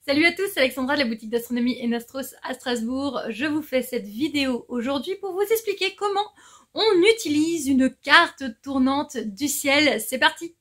Salut à tous, c'est Alexandra de la boutique d'astronomie Enastros à Strasbourg. Je vous fais cette vidéo aujourd'hui pour vous expliquer comment on utilise une carte tournante du ciel. C'est parti!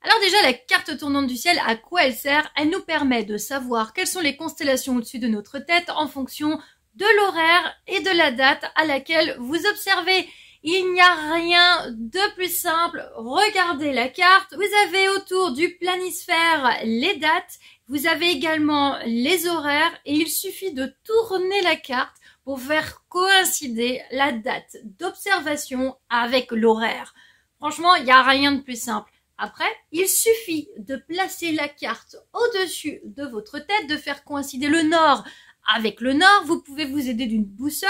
Alors déjà, la carte tournante du ciel, à quoi elle sert? Elle nous permet de savoir quelles sont les constellations au-dessus de notre tête en fonction de l'horaire et de la date à laquelle vous observez. Il n'y a rien de plus simple. Regardez la carte. Vous avez autour du planisphère les dates. Vous avez également les horaires et il suffit de tourner la carte pour faire coïncider la date d'observation avec l'horaire. Franchement, il n'y a rien de plus simple. Après, il suffit de placer la carte au-dessus de votre tête, de faire coïncider le nord avec le nord. Vous pouvez vous aider d'une boussole.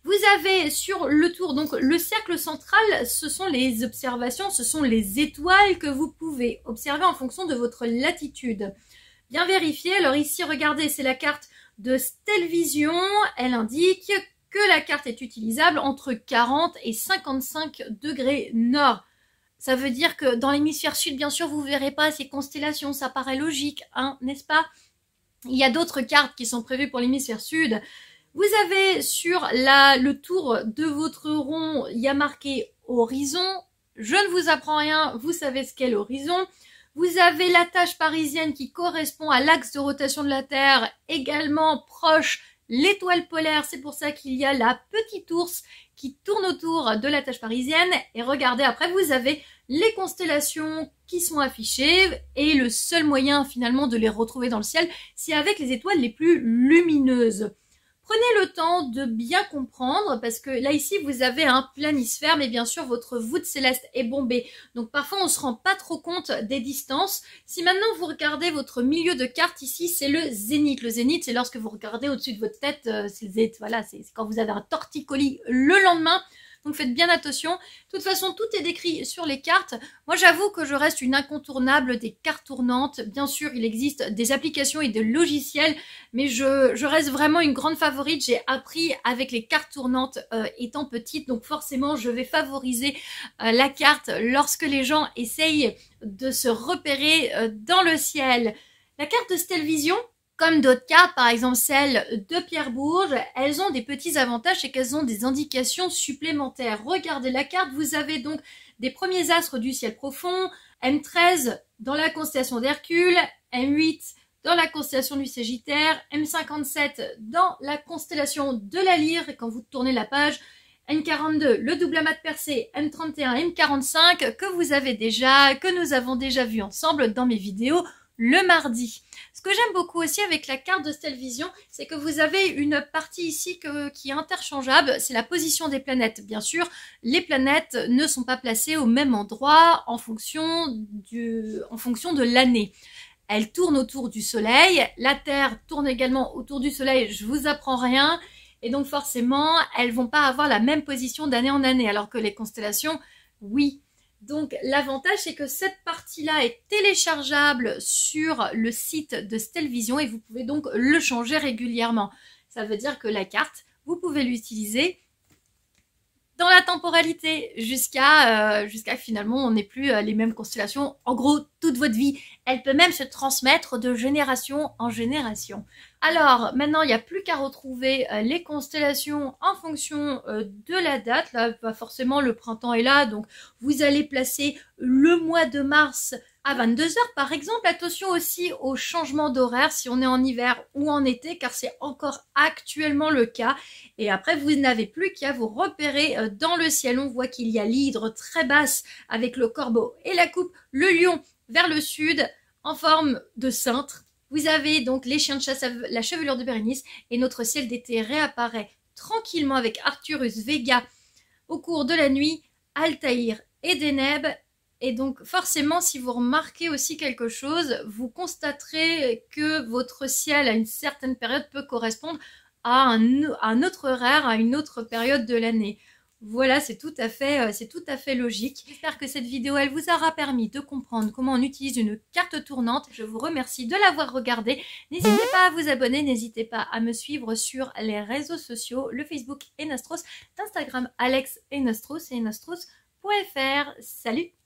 Vous avez sur le tour, donc le cercle central, ce sont les observations, ce sont les étoiles que vous pouvez observer en fonction de votre latitude. Bien vérifier. Alors ici, regardez, c'est la carte de Stellvision. Elle indique que la carte est utilisable entre 40 et 55 degrés nord. Ça veut dire que dans l'hémisphère sud, bien sûr, vous ne verrez pas ces constellations. Ça paraît logique, hein, n'est-ce pas? Il y a d'autres cartes qui sont prévues pour l'hémisphère sud. Vous avez sur le tour de votre rond, il y a marqué horizon. Je ne vous apprends rien, vous savez ce qu'est l'horizon. Vous avez la tâche parisienne qui correspond à l'axe de rotation de la Terre, également proche l'étoile polaire. C'est pour ça qu'il y a la petite ours qui tourne autour de la tâche parisienne. Et regardez, après, vous avez les constellations qui sont affichées. Et le seul moyen, finalement, de les retrouver dans le ciel, c'est avec les étoiles les plus lumineuses. Prenez le temps de bien comprendre, parce que là, ici, vous avez un planisphère, mais bien sûr, votre voûte céleste est bombée. Donc, parfois, on ne se rend pas trop compte des distances. Si maintenant, vous regardez votre milieu de carte, ici, c'est le zénith. Le zénith, c'est lorsque vous regardez au-dessus de votre tête, voilà, c'est quand vous avez un torticolis le lendemain. Donc faites bien attention. De toute façon, tout est décrit sur les cartes. Moi, j'avoue que je reste une incontournable des cartes tournantes. Bien sûr, il existe des applications et des logiciels, mais je reste vraiment une grande favorite. J'ai appris avec les cartes tournantes étant petite, donc forcément, je vais favoriser la carte lorsque les gens essayent de se repérer dans le ciel. La carte de Stellvision, comme d'autres cartes, par exemple celle de Pierre Bourges, elles ont des petits avantages, c'est qu'elles ont des indications supplémentaires. Regardez la carte, vous avez donc des premiers astres du ciel profond, M13 dans la constellation d'Hercule, M8 dans la constellation du Sagittaire, M57 dans la constellation de la Lyre, et quand vous tournez la page, M42, le double amas de Persée, M31, M45, que nous avons déjà vu ensemble dans mes vidéos le mardi. Ce que j'aime beaucoup aussi avec la carte de Stellvision, c'est que vous avez une partie ici qui est interchangeable, c'est la position des planètes. Bien sûr, les planètes ne sont pas placées au même endroit en fonction de l'année. Elles tournent autour du Soleil, la Terre tourne également autour du Soleil, je vous apprends rien, et donc forcément, elles vont pas avoir la même position d'année en année, alors que les constellations, oui. Donc l'avantage, c'est que cette partie-là est téléchargeable sur le site de Stellvision et vous pouvez donc le changer régulièrement. Ça veut dire que la carte, vous pouvez l'utiliser dans la temporalité jusqu'à finalement on n'ait plus les mêmes constellations. En gros, toute votre vie, elle peut même se transmettre de génération en génération. Alors, maintenant, il n'y a plus qu'à retrouver les constellations en fonction de la date. Là, pas forcément, le printemps est là, donc vous allez placer le mois de mars à 22 h par exemple. Attention aussi au changement d'horaire si on est en hiver ou en été, car c'est encore actuellement le cas. Et après, vous n'avez plus qu'à vous repérer dans le ciel. On voit qu'il y a l'hydre très basse avec le corbeau et la coupe, le lion vers le sud en forme de cintre. Vous avez donc les chiens de chasse, la chevelure de Bérénice, et notre ciel d'été réapparaît tranquillement avec Arcturus, Vega au cours de la nuit, Altaïr et Deneb. Et donc forcément, si vous remarquez aussi quelque chose, vous constaterez que votre ciel à une certaine période peut correspondre à un autre horaire, à une autre période de l'année. Voilà, c'est tout à fait logique. J'espère que cette vidéo, elle vous aura permis de comprendre comment on utilise une carte tournante. Je vous remercie de l'avoir regardée. N'hésitez pas à vous abonner, n'hésitez pas à me suivre sur les réseaux sociaux, le Facebook Enastros, l'Instagram Alex Enastros et enastros.fr. Salut!